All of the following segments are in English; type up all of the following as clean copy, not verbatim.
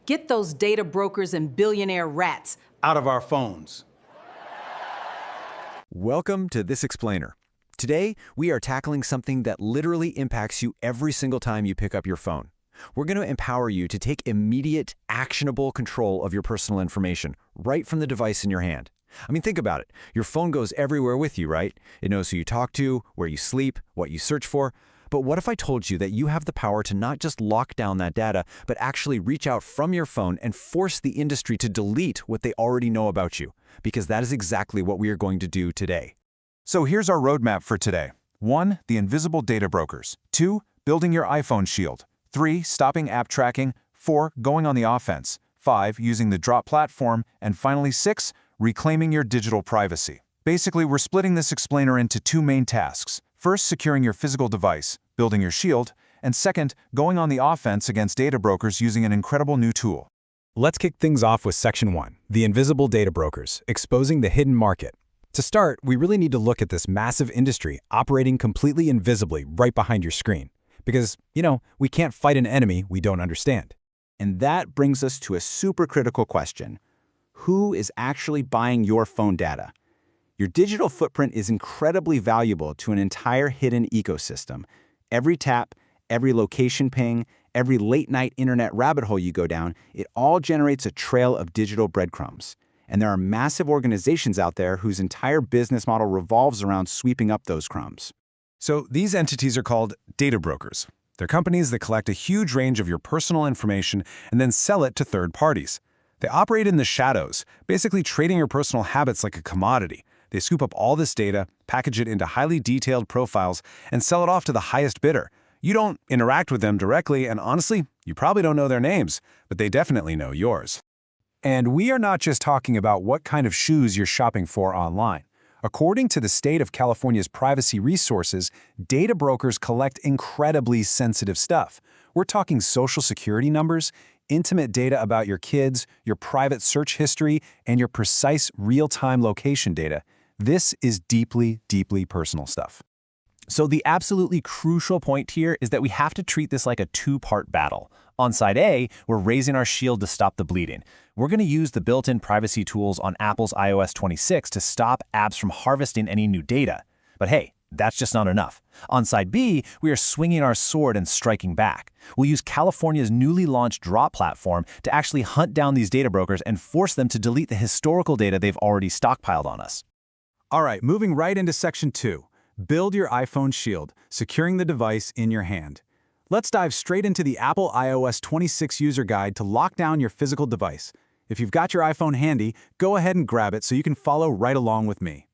Get those data brokers and billionaire rats out of our phones. Welcome to This Explainer. Today, we are tackling something that literally impacts you every single time you pick up your phone. We're going to empower you to take immediate, actionable control of your personal information right from the device in your hand. I mean, think about it. Your phone goes everywhere with you, right? It knows who you talk to, where you sleep, what you search for. But what if I told you that you have the power to not just lock down that data, but actually reach out from your phone and force the industry to delete what they already know about you? Because that is exactly what we are going to do today. So here's our roadmap for today. 1. The invisible data brokers. 2. Building your iPhone shield. 3. Stopping app tracking. 4. Going on the offense. 5. Using the drop platform. And finally 6. Reclaiming your digital privacy. Basically, we're splitting this explainer into 2 main tasks. First, securing your physical device, building your shield, and second, going on the offense against data brokers using an incredible new tool. Let's kick things off with Section 1, the invisible data brokers, exposing the hidden market. To start, we really need to look at this massive industry operating completely invisibly right behind your screen. Because, we can't fight an enemy we don't understand. And that brings us to a super critical question. Who is actually buying your phone data? Your digital footprint is incredibly valuable to an entire hidden ecosystem. Every tap, every location ping, every late-night internet rabbit hole you go down, it all generates a trail of digital breadcrumbs. And there are massive organizations out there whose entire business model revolves around sweeping up those crumbs. So these entities are called data brokers. They're companies that collect a huge range of your personal information and then sell it to third parties. They operate in the shadows, basically trading your personal habits like a commodity. They scoop up all this data, package it into highly detailed profiles, and sell it off to the highest bidder. You don't interact with them directly, and honestly, you probably don't know their names, but they definitely know yours. And we are not just talking about what kind of shoes you're shopping for online. According to the state of California's privacy resources, data brokers collect incredibly sensitive stuff. We're talking social security numbers, intimate data about your kids, your private search history, and your precise real-time location data. This is deeply, deeply personal stuff. So the absolutely crucial point here is that we have to treat this like a two-part battle. On side A, we're raising our shield to stop the bleeding. We're going to use the built-in privacy tools on Apple's iOS 26 to stop apps from harvesting any new data. But hey, that's just not enough. On side B, we are swinging our sword and striking back. We'll use California's newly launched drop platform to actually hunt down these data brokers and force them to delete the historical data they've already stockpiled on us. All right, moving right into Section 2. Build your iPhone shield, securing the device in your hand. Let's dive straight into the Apple iOS 26 user guide to lock down your physical device. If you've got your iPhone handy, go ahead and grab it so you can follow right along with me.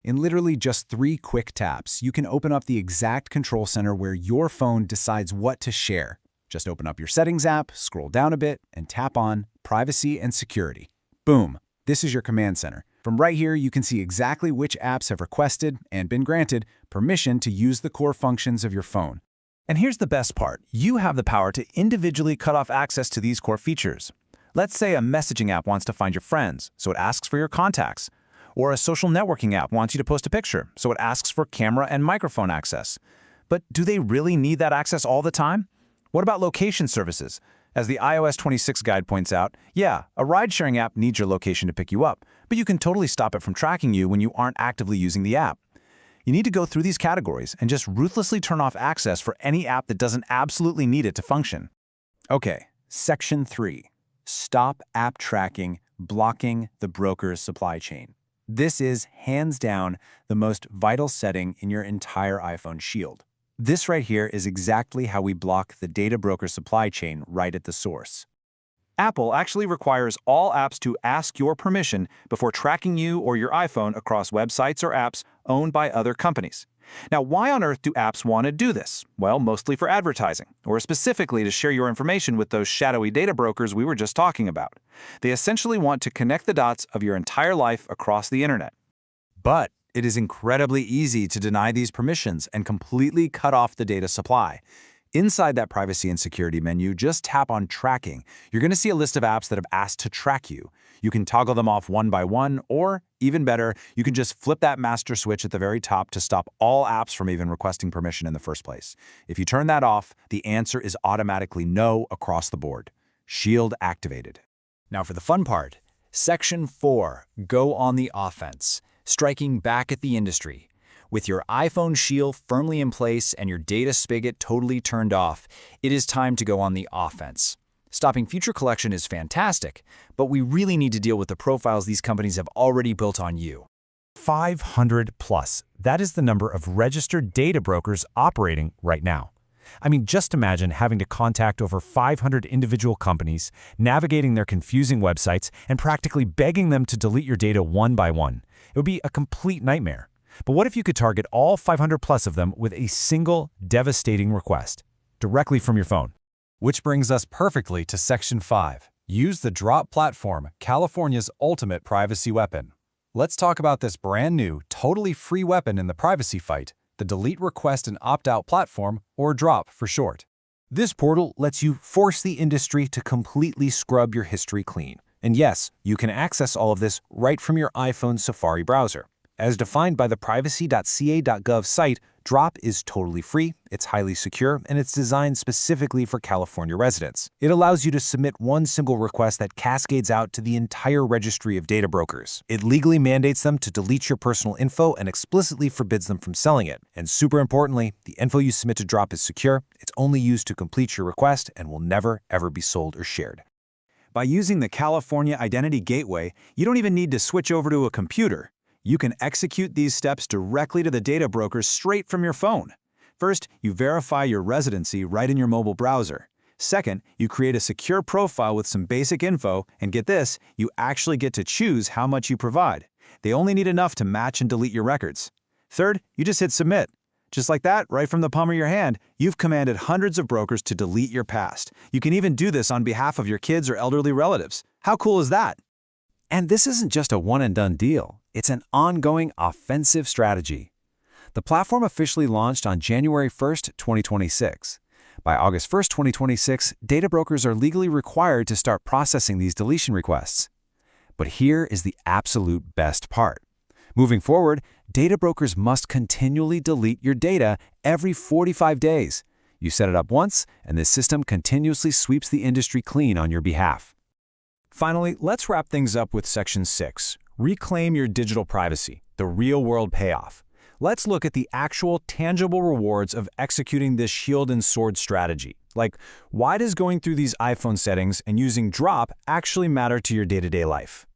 In literally just 3 quick taps, you can open up the exact control center where your phone decides what to share. Just open up your Settings app, scroll down a bit, and tap on Privacy and Security. Boom! This is your command center. From right here, you can see exactly which apps have requested and been granted permission to use the core functions of your phone. And here's the best part. You have the power to individually cut off access to these core features. Let's say a messaging app wants to find your friends, so it asks for your contacts. Or a social networking app wants you to post a picture, so it asks for camera and microphone access. But do they really need that access all the time? What about location services? As the iOS 26 guide points out, yeah, a ride-sharing app needs your location to pick you up, but you can totally stop it from tracking you when you aren't actively using the app. You need to go through these categories and just ruthlessly turn off access for any app that doesn't absolutely need it to function. Okay, Section 3. Stop app tracking, blocking the broker's supply chain. This is, hands down, the most vital setting in your entire iPhone shield. This right here is exactly how we block the data broker supply chain right at the source. Apple actually requires all apps to ask your permission before tracking you or your iPhone across websites or apps owned by other companies. Now, why on earth do apps want to do this? Well, mostly for advertising, or specifically to share your information with those shadowy data brokers we were just talking about. They essentially want to connect the dots of your entire life across the internet. But it is incredibly easy to deny these permissions and completely cut off the data supply. Inside that privacy and security menu, just tap on tracking. You're going to see a list of apps that have asked to track you. You can toggle them off one by one, or even better, you can just flip that master switch at the very top to stop all apps from even requesting permission in the first place. If you turn that off, the answer is automatically no across the board. Shield activated. Now for the fun part. Section 4, go on the offense, striking back at the industry. With your iPhone Shield firmly in place and your data spigot totally turned off, it is time to go on the offense. Stopping future collection is fantastic, but we really need to deal with the profiles these companies have already built on you. 500 plus. That is the number of registered data brokers operating right now. I mean, just imagine having to contact over 500 individual companies, navigating their confusing websites, and practically begging them to delete your data one by one. It would be a complete nightmare. But what if you could target all 500 plus of them with a single devastating request, directly from your phone? Which brings us perfectly to Section 5. Use the Drop platform, California's ultimate privacy weapon. Let's talk about this brand new, totally free weapon in the privacy fight, the Delete Request and Opt-out platform, or Drop for short. This portal lets you force the industry to completely scrub your history clean. And yes, you can access all of this right from your iPhone Safari browser. As defined by the privacy.ca.gov site, Drop is totally free, it's highly secure, and it's designed specifically for California residents. It allows you to submit one single request that cascades out to the entire registry of data brokers. It legally mandates them to delete your personal info and explicitly forbids them from selling it. And super importantly, the info you submit to Drop is secure, it's only used to complete your request, and will never, ever be sold or shared. By using the California Identity Gateway, you don't even need to switch over to a computer. You can execute these steps directly to the data brokers straight from your phone. First, you verify your residency right in your mobile browser. Second, you create a secure profile with some basic info, and get this, you actually get to choose how much you provide. They only need enough to match and delete your records. Third, you just hit submit. Just like that, right from the palm of your hand, you've commanded hundreds of brokers to delete your past. You can even do this on behalf of your kids or elderly relatives. How cool is that? And this isn't just a one-and-done deal. It's an ongoing offensive strategy. The platform officially launched on January 1st, 2026. By August 1st, 2026, data brokers are legally required to start processing these deletion requests. But here is the absolute best part. Moving forward, data brokers must continually delete your data every 45 days. You set it up once, and the system continuously sweeps the industry clean on your behalf. Finally, let's wrap things up with Section 6. Reclaim your digital privacy, the real-world payoff. Let's look at the actual tangible rewards of executing this shield and sword strategy. Like, why does going through these iPhone settings and using Drop actually matter to your day-to-day life?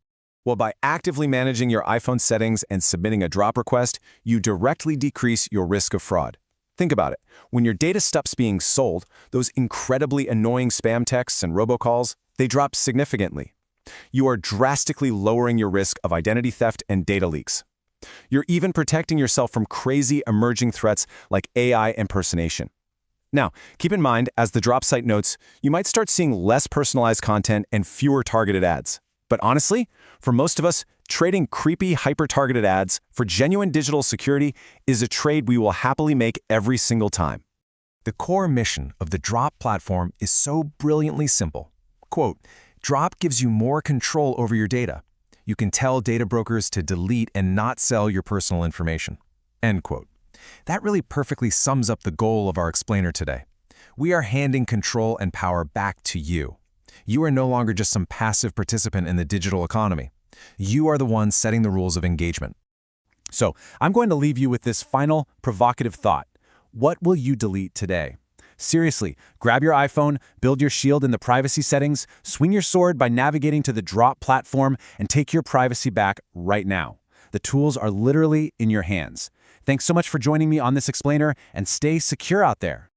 Well, by actively managing your iPhone settings and submitting a drop request, you directly decrease your risk of fraud. Think about it. When your data stops being sold, those incredibly annoying spam texts and robocalls, they drop significantly. You are drastically lowering your risk of identity theft and data leaks. You're even protecting yourself from crazy emerging threats like AI impersonation. Now, keep in mind, as the Drop site notes, you might start seeing less personalized content and fewer targeted ads. But honestly, for most of us, trading creepy, hyper-targeted ads for genuine digital security is a trade we will happily make every single time. The core mission of the Drop platform is so brilliantly simple. Quote, Drop gives you more control over your data. You can tell data brokers to delete and not sell your personal information. End quote. That really perfectly sums up the goal of our explainer today. We are handing control and power back to you. You are no longer just some passive participant in the digital economy. You are the one setting the rules of engagement. So, I'm going to leave you with this final provocative thought. What will you delete today? Seriously, grab your iPhone, build your shield in the privacy settings, swing your sword by navigating to the Drop platform, and take your privacy back right now. The tools are literally in your hands. Thanks so much for joining me on this explainer, and stay secure out there.